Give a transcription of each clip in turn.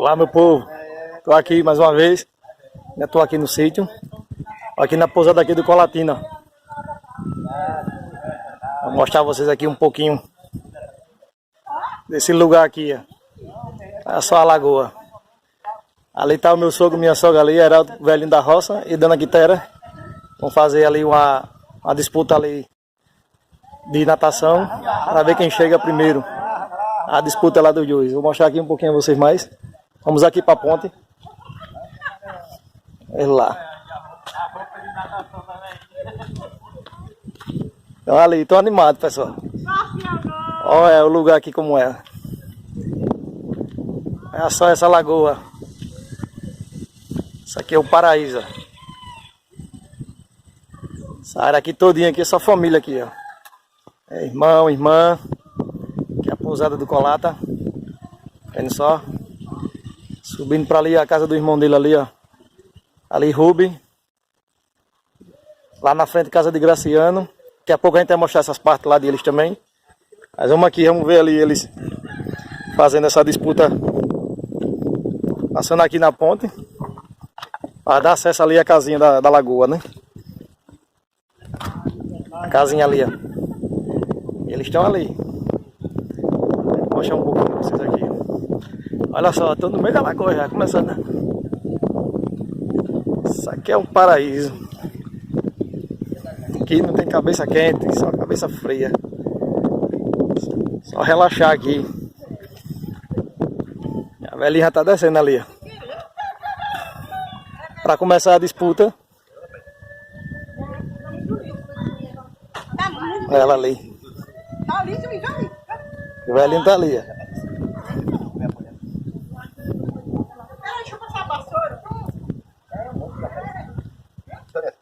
Olá, meu povo, tô aqui mais uma vez, tô aqui no sítio, aqui na pousada aqui do Colatina. Vou mostrar a vocês aqui um pouquinho desse lugar aqui, ó. É só a lagoa. Ali tá o meu sogro, minha sogra ali, era o velhinho da roça e Dona Quitéria. Vamos fazer ali uma disputa ali de natação, para ver quem chega primeiro. A disputa lá dos dois. Vou mostrar aqui um pouquinho a vocês mais. Vamos aqui para a ponte. É lá. Então ali, tô animado, pessoal. Olha o lugar aqui como é. É só essa lagoa. Isso aqui é o paraíso. Essa área aqui todinha aqui é só família aqui, ó. É irmão, irmã. Aqui é a pousada do Colata. Vendo só. Subindo para ali a casa do irmão dele ali, ó. Ali Rubi. Lá na frente casa de Graciano. Daqui a pouco a gente vai mostrar essas partes lá deles também. Mas vamos aqui, vamos ver ali eles fazendo essa disputa. Passando aqui na ponte. Para dar acesso ali à casinha da lagoa, né? A casinha ali, ó. Eles estão ali. Vou mostrar um pouquinho para vocês aqui. Olha só, estou no meio da lagoa já, começando, né? Isso aqui é um paraíso. Aqui não tem cabeça quente, só cabeça fria. Só relaxar aqui. A velhinha já está descendo ali, ó. Para começar a disputa. Ela ali. O velhinho tá ali, ó. Deixa eu passar a vassoura. Peraí,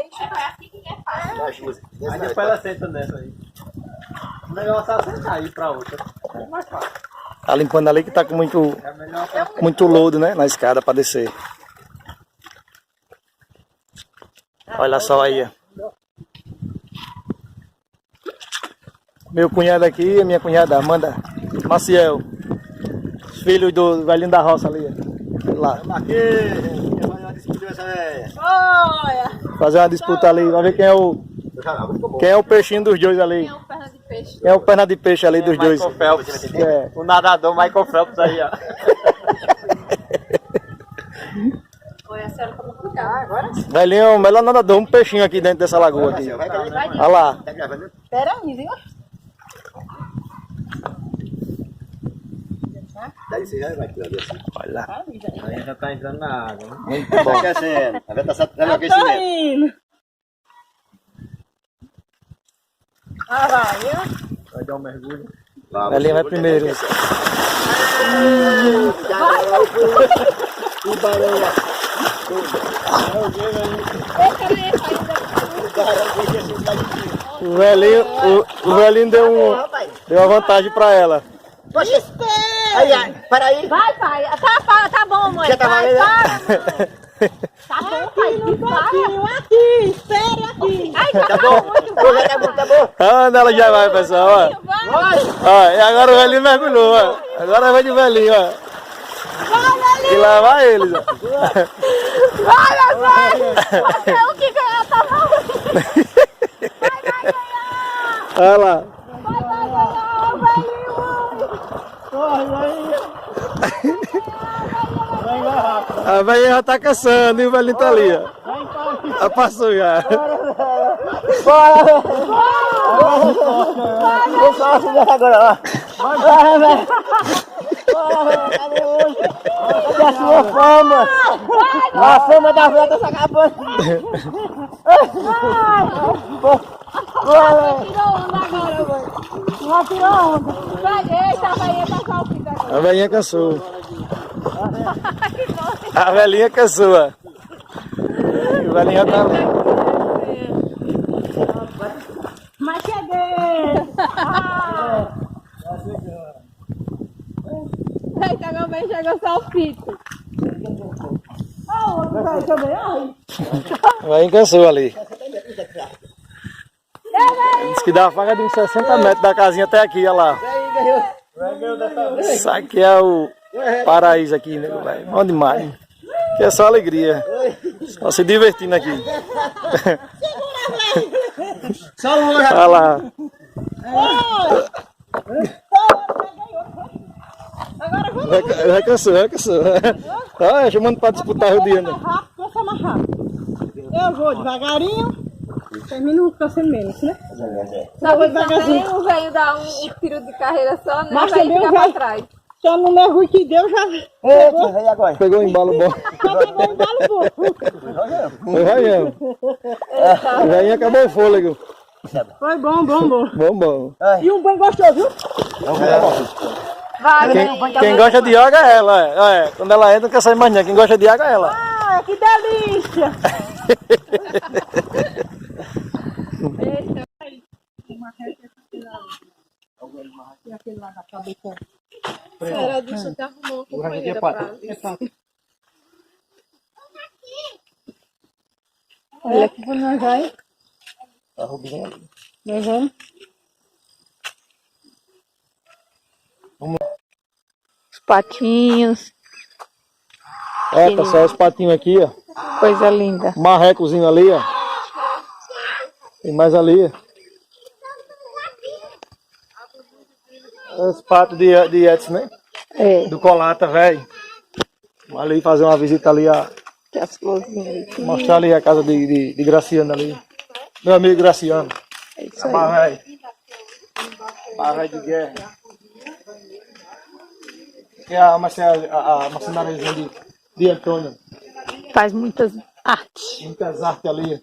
deixa eu ver aqui que é fácil. Aí depois ela senta nessa aí. O negócio é sentar aí pra outra. É mais fácil. Tá limpando ali que tá com muito lodo, né? Na escada para descer. Olha só aí, ó. Meu cunhado aqui, minha cunhada Amanda Maciel. Os filhos do velhinho da roça ali, ó. Lá. Fazer uma disputa ali, vai ver quem é o peixinho dos dois ali. Quem é o perna de peixe? Quem é o perna de peixe ali dos dois? Michael Phelps. É. O nadador Michael Phelps aí, ó. Olha, a senhora toma cuidado agora. Velhinho, o melhor nadador, um peixinho aqui dentro dessa lagoa aqui. Olha lá. Espera aí, viu? Olha lá. Aí já tá entrando na água, né? Muito bom. Indo. Ah, vai, viu? Vai dar um mergulho. Velhinho vai primeiro. O velhinho deu uma vantagem pra ela. Poxa, aí, para aí. Vai, pai. Tá bom, mãe. Já tá Vai, valendo? para. Tá bom, pai. Para. Aqui, espere aqui. Ai, Tá tá bom? bom. Tá bom, tá bom. Onde ela já vai, pessoal? Ó. Vai. Ó, e agora o velhinho mergulhou, ó. Agora vai de velhinho, ó. E lá vai eles, ó. Você é o que ganhar, tá bom? Vai ganhar. Olha lá. Vai ganhar, velhinho. A velhinha já tá caçando e o velhinho tá ali, ó. Já passou já. Agora, cadê a sua fama? A fama da vela tá se acabando. Tirou onda agora, mãe. Não tirou onda. Vai, deixa a velhinha passar o fita agora. A velhinha cansou. A velhinha cansou, ó. E o velhinho já tá ali. Mas cheguei! Eita, agora chegou só o fito. Aonde vai também? Ai! O velhinho cansou ali. Diz que dá uma faca de uns 60 metros da casinha até aqui, olha lá. Isso aqui é o Paraíso aqui, né, velho? Bom demais. Que é só alegria. Só se divertindo aqui. Olha lá. Já cansou. Olha, chamando para disputar o dia, né? Cansa mais rápido. Eu vou devagarinho. Termino cansando menos, né? Só que também o velho dá um tiro de carreira só, né? Mas Vai também ficar o pra velho- trás. Só não é ruim que deu, já Eita, e agora? Pegou um embalo bom. pegou um balo bom. Foi raiando. O velhinho acabou o fôlego. Foi bom. Bom. E um banho gostoso, viu? Vai, Quem gosta de água é ela. Quando ela entra, não quer sair mais não. Quem gosta de água é ela. Ah, que delícia! Era disso que arrumou uma companheira pra Olha aqui pra nós vai. A Rubinha ali. Nós vamos. os patinhos. Ó, pessoal, os patinhos aqui, ó. Coisa linda. Marrecozinho ali, ó. Tem mais ali, ó. Os patos de Edson, né? É, Do Colata, velho. Vamos ali fazer uma visita ali, ó. que as florzinhas. Mostrar ali a casa de Graciano ali. Meu amigo Graciano. É isso aí. Barra de guerra. Que é a marcenariazinha de Antônio. Faz muitas artes. Muitas artes ali.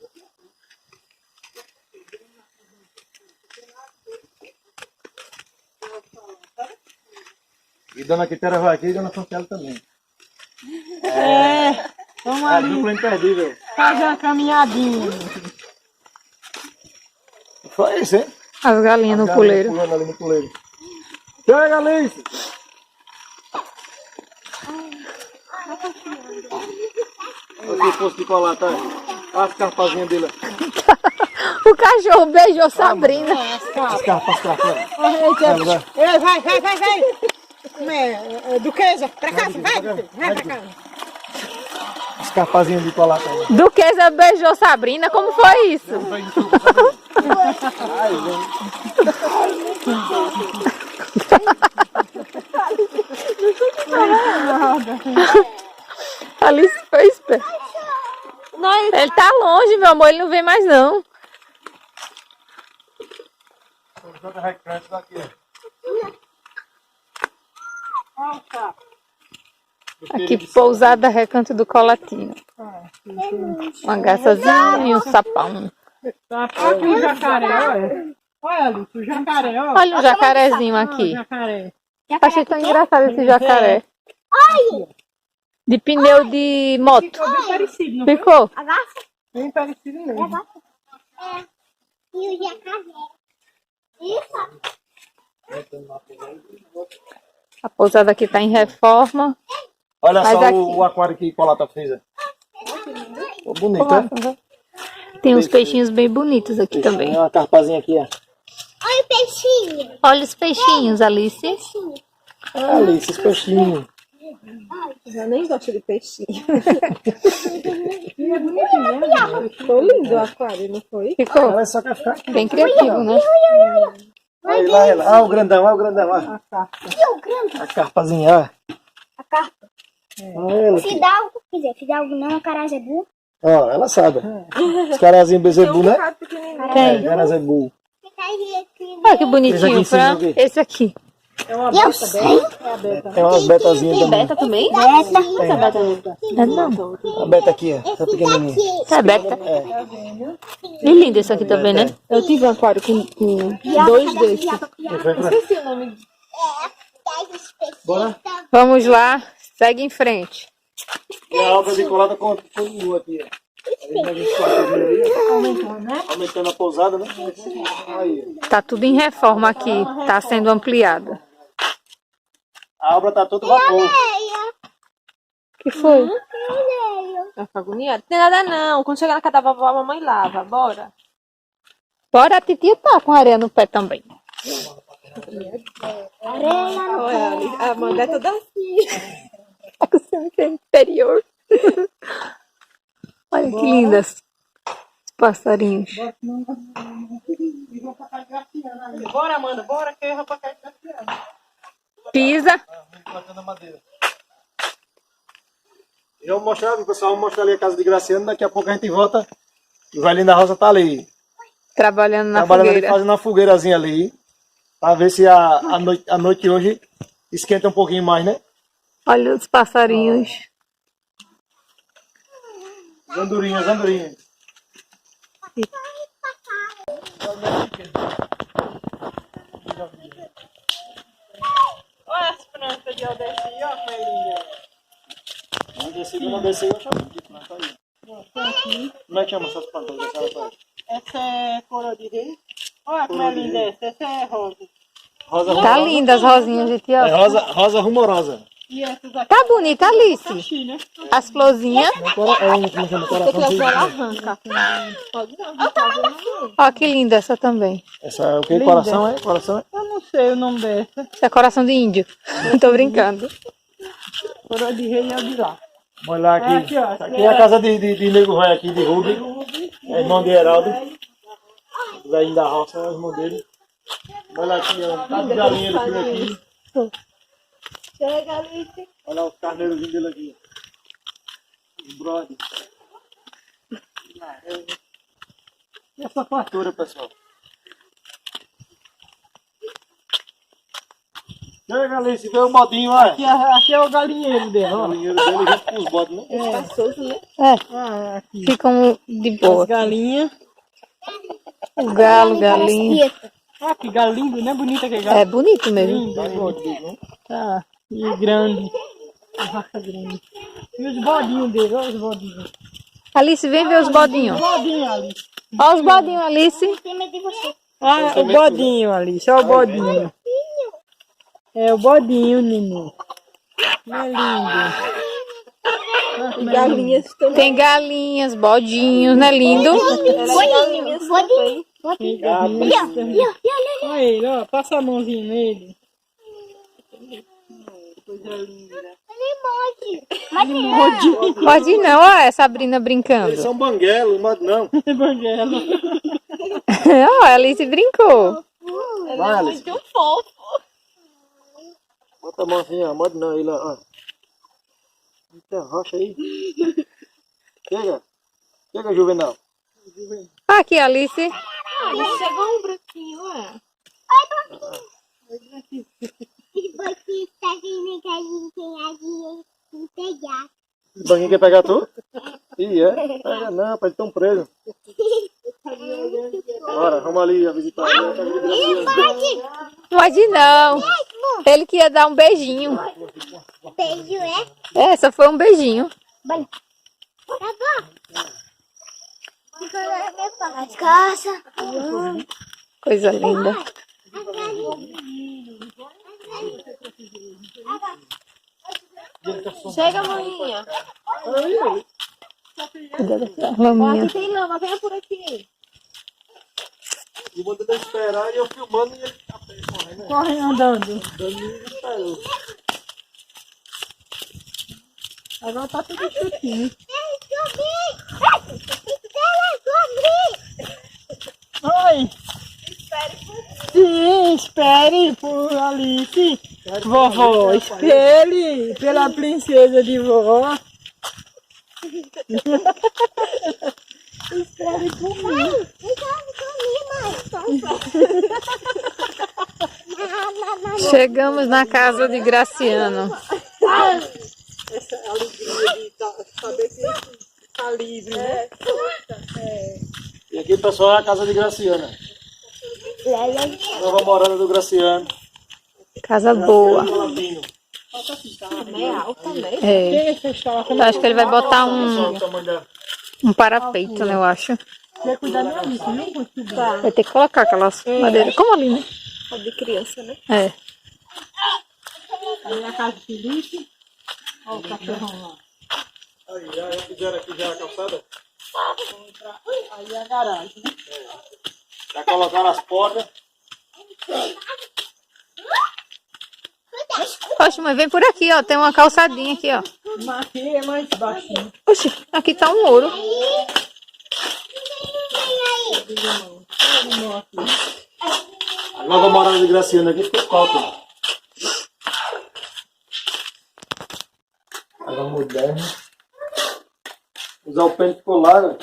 E Dona Quitéria vai aqui e Dona Franciele também. Vamos A ali dupla imperdível. fazer uma caminhadinha. Foi isso, hein? As galinhas no puleiro. Pulando ali no puleiro. Chega, Alice! Olha o posto de colar, tá? Olha as carpazinhas dele. O cachorro beijou Sabrina. As carpas. Ei, vai. Duquesa, pra cá, vai pra cá. As carpazinhas de colar, tá? Duquesa beijou Sabrina. Como foi isso? Alice foi esperto. Ele tá longe, meu amor. Ele não vem mais, não. Aqui, pousada Recanto do Colatina. Uma garçazinha e um sapão. Tá aqui o jacaré, olha. Olha ali, o jacaré, ó. Olha um jacarezinho aqui. Jacaré. Achei tão engraçado esse jacaré. De pneu de moto. Ficou bem parecido, não Ficou? bem parecido mesmo. E o jacaré. Isso. A pousada aqui tá em reforma. Olha Mas só aqui- o aquário que Colata fez. Ó, bonito, né? Tem uns peixinhos bem bonitos aqui também. Tem uma carpazinha aqui, ó. Olha o peixinho. Olha os peixinhos, Alice. Ali, esses peixinhos. Eu nem gosto de peixinho. Ficou lindo o aquário, não foi? Ficou Ela só quer ficar aqui. bem criativo, né? Aí lá ela. Ah, o grandão. E o grande? A carpazinha, ó. A carpa. Olha ela aqui. Fidalgo. Quer dizer, Fidalgo não, Carazebu. Ó, ela sabe. Os carazinhos bezebu, né? Tem. Carazebu. Olha que bonitinho, Esse aqui em cima, Fran. aqui. Esse aqui. Eu sei. Tem umas betazinhas também. Beta também? Beta. É, não. A beta aqui, ó. Essa pequenininha. É beta. E lindo esse aqui também, né? Eu tive um aquário com dois desses. Esqueci o nome. Bora? Vamos lá. Segue em frente. E a obra de colada continua aqui, ó. Aí a gente tá aumentando a pousada, né? Aí. Tá tudo em reforma aqui. Tá sendo ampliada. A obra tá toda vapor. Que foi? Vai ficar agoniada. Não tem nada não. Quando chegar na casa da vovó, a mamãe lava. Bora. Bora, a titia tá com areia no pé também. Areia no Olha, ali, a Amanda é toda assim. O cemitério interior. Olha que lindas. Os passarinhos. Bora, Amanda, bora que eu vou pra cá e Graciana. Pisa. Cortando a madeira. Eu vou mostrar, pessoal, vou mostrar ali a casa de Graciano. Daqui a pouco a gente volta. O velhinho da roça tá ali. Trabalhando na Trabalhando ali, fogueira. fazendo uma fogueirazinha ali. Pra ver se a noite hoje esquenta um pouquinho mais, né? Olha os passarinhos. Andorinhas, andorinhas. Olha as plantas de Aldeci, ó, que linda. Não desceu, eu chamo de planta aí. Como é que chama essas plantas dessa rapaz? Essa é coroa de rei. Olha como é linda essa. Essa é rosa. Rosa Tá rumorosa. linda as rosinhas, gente. É Ó. rosa rumorosa. E essas aqui Tá bonita, Alice. China. As florzinhas. Como chama? Coraçãozinho. Arranca. Pode não, não tá vendo. Ó, que linda essa também. Essa é o que? Coração, é? Coração, é? Eu não sei o nome dessa. Essa é coração de índio. Tô brincando. Coroa de rei é o de lá. Olha lá aqui. Aqui, ó. Aqui é a casa de Nego Vai aqui, de Rubem. É irmão de Heraldo. O velhinho da roça, é o irmão dele. Olha aqui, ó. Tá de galinheiro por aqui. Chega, Alice. Olha lá os carneiros dele aqui. Os brother. E essa fartura, pessoal? Chega ali, se vê o bodinho, olha. Aqui é o galinheiro dele, O ó. galinheiro dele junto com os bodes, né? Tá solto, né? Ah, aqui. Ficam de As boa. galinhas. O galo, galinho. Ah, que galinho, né? Bonita que é galinha. É bonito mesmo. Tá. E grande. A raça grande. E os bodinhos dele, olha os bodinhos. Alice, vem ver os bodinhos. Bodinho, Alice. Olha os bodinhos, Alice. Tem medo de você. Ah, o bodinho, Alice. Olha o bodinho. É o bodinho, neném. Não é lindo. E galinhas também. Tem galinhas, bodinhos, não é lindo? Galinhas também. Olha ele, ó. Passa a mãozinha nele. Coisa linda. Bode não, ó, é Sabrina brincando. Eles são banguelos, mas não. Banguela. Ó, a Alice brincou. Vai, Alice. Muito fofo. Bota a mão assim, ó. Morde não, ele, ó. Eita, rocha aí. Chega. Chega, Juvenal. Aqui, Alice. Chegou um branquinho, ó. Você tá vendo que a gente tem pegar. O banguinho quer pegar tu? Ih, é? Pega não, pra eles estão presos. Bora, vamos ali a visitar. Pode não. Ele queria dar um beijinho. Beijo, é? É, só foi um beijinho. Tá bom. As caças. Coisa linda. Chega, maninha. Cuidado dessa laminha. Aqui tem lama, venha por aqui. E mandando ele esperar e eu filmando e ele tá correndo. Corre andando. Agora tá tudo chutinho. Oi! Sim, espere por Alice. Vovó, espere pela princesa de vovó. Espere por mim. Chegamos na casa de Graciano. Essa alegria de saber que tá livre, né? E aqui, pessoal, é a casa de Graciana. Nova morada do Graciano. Casa boa. Lapinho. É alta, né? É. Eu acho que ele vai botar Olha o tamanho da... um parapeito, né? Eu acho. Quer cuidar da Alice, viu? Vai ter que colocar aquelas madeiras. Como ali, né? Tá de criança, né? É. Aí na casa do Felipe. Olha o cachorrão lá. Aí, já fizeram aqui já a calçada? Aí é a garagem, né? Já colocaram as portas. Oxe, mãe, vem por aqui, ó. Tem uma calçadinha aqui, ó. Mas aqui é mais baixinho. Oxe, aqui tá um ouro. A nova morada de Graciano aqui ficou top. Ela moderna. Usar o pente ficou largo.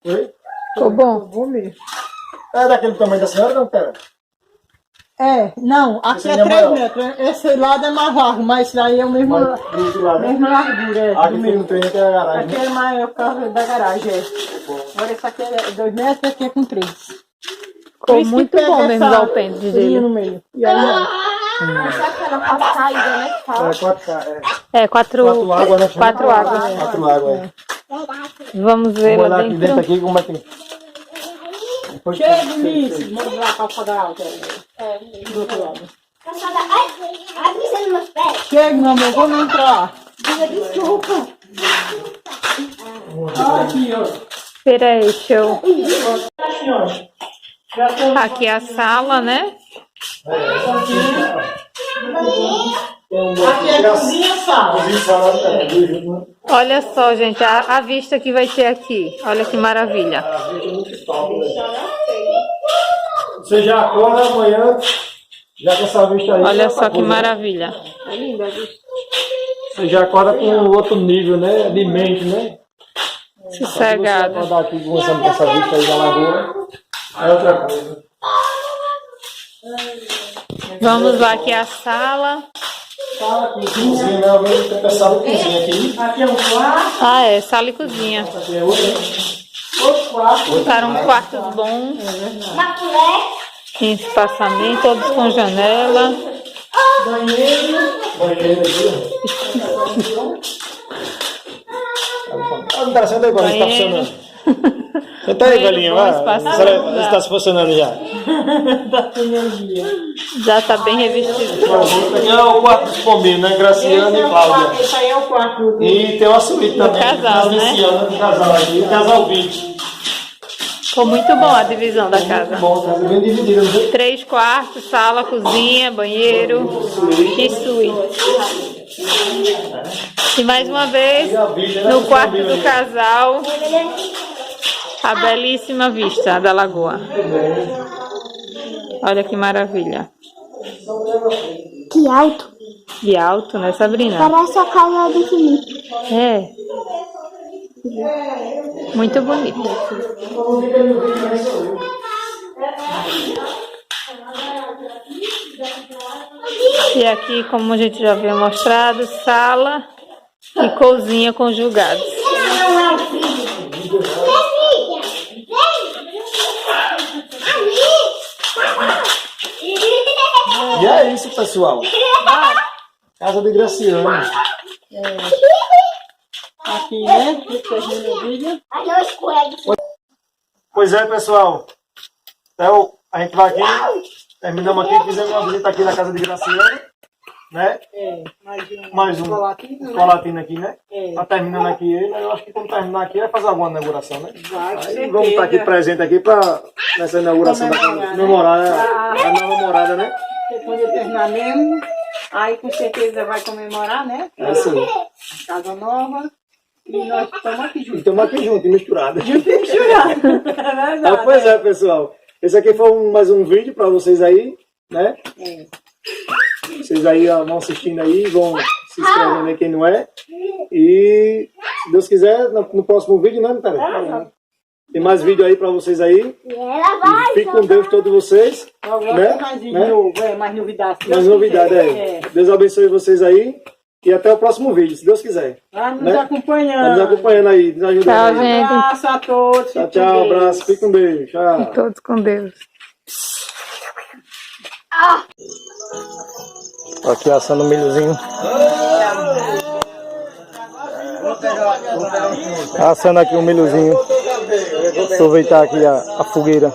Oi? Ficou bom. Vou mesmo. É daquele tamanho da senhora, não, cara? É, não, aqui Esse é aí é 3 maior. metros. Esse lado é mais largo, mas esse daí é o mesmo, Mas do outro lado, né? mesma largura. É, Aqui do tem meu. um trem que é a garagem, Aqui né? é maior por causa da garagem, é. Agora esse aqui é 2 metros e aqui é com 3. Ficou muito bom mesmo usar o pente de gelo. no meio. E aí, ó. A saída, né? É 4K, É, quatro águas, né? 4 águas. 4 águas, é. Vamos ver Vamos lá olhar aqui dentro dentro. aqui como é que... Chega, Vinícius. Vamos lá pra calçada alta. Do outro lado. Ai, pisando meus pés. Chega, meu amor, vamos entrar. Desculpa. Aqui, ó. Espera aí, deixa eu... Aqui é a sala, né? Aqui é a cozinha, sala. Olha só, gente, a vista que vai ter aqui. Olha que maravilha. Você já acorda amanhã, já com essa vista aí. Olha é só outra que coisa, né? maravilha. Você já acorda com outro nível, né? De mente, né? Você Sossegado. acordar aqui com essa vista aí da lagoa, é outra coisa. Vamos lá, aqui é a sala. Cozinha, né? Alguém tem pensado em cozinha aqui. Aqui é um quarto. Ah, é, sala e cozinha. Aqui é outra, né? Outro quarto. Botaram quartos bons, Uma colher. em espaçamento, todos com janela. Banheiro. Banheiro aqui, ó. Não tá sendo aí, agora, está Banheiro. funcionando. Senta aí, Banheiro velhinha, bom, vai. espaço Você está se funcionando já. Da energia. Já tá bem revestido. Aqui é o quarto dos pombinhos, né? Graciano e Cláudia. Esse aí é o quarto. E tem uma suíte também. casal, né? Graciano, do casal aqui. O casal 20. Ficou muito bom a divisão da casa. Bom, casa bem dividida, não sei. 3 quartos, sala, cozinha, banheiro e suíte. E mais uma vez, no quarto do casal, a belíssima vista da lagoa. Olha que maravilha. Que alto. E alto, né, Sabrina? Parece a casa do Felipe. É. Muito bonito. E aqui, como a gente já havia mostrado, sala e cozinha conjugados. E é isso, pessoal. Casa de Graciano. Aqui, né? Que termina o vídeo. Mas não escorregue. Pois é, pessoal. Então, a gente vai aqui. Terminamos aqui. Fizemos uma visita aqui na casa de Graciano. Né? É, Mais um colatina, né? colatina aqui, né? É. Tá terminando aqui ele. Eu acho que quando terminar aqui vai fazer alguma inauguração, né? Vai, com Aí certeza. vamos estar aqui presente aqui para nessa inauguração da casa. Comemorar a nova morada, né? Porque quando ele terminar mesmo, aí com certeza vai comemorar, né? É assim. Casa nova. E nós estamos aqui E juntos. estamos aqui juntos, misturados. Misturado. É verdade. Ah, pois é, pessoal. Esse aqui foi mais um vídeo para vocês aí, né? É. Vocês aí ó, vão assistindo aí, vão se inscrevendo aí quem não é. E se Deus quiser, no próximo vídeo, né, Natália? Tem mais vídeo aí para vocês aí. E ela vai. Fiquem com Deus todos vocês. Logo, logo Né? tem mais vídeo Né? novo, mais novidade. se Mais Deus novidade quiser. aí. Deus abençoe vocês aí. E até o próximo vídeo, se Deus quiser. Vai nos Né? acompanhando. Vai nos acompanhando aí, nos ajudando Tchau, aí. gente. Abraço a todos. Tchau, fiquem tchau, com Deus. abraço. Fique com Deus. Tchau. Todos com Deus. Aqui assando o milhozinho. Assando aqui o milhozinho. Aproveitar aqui a fogueira.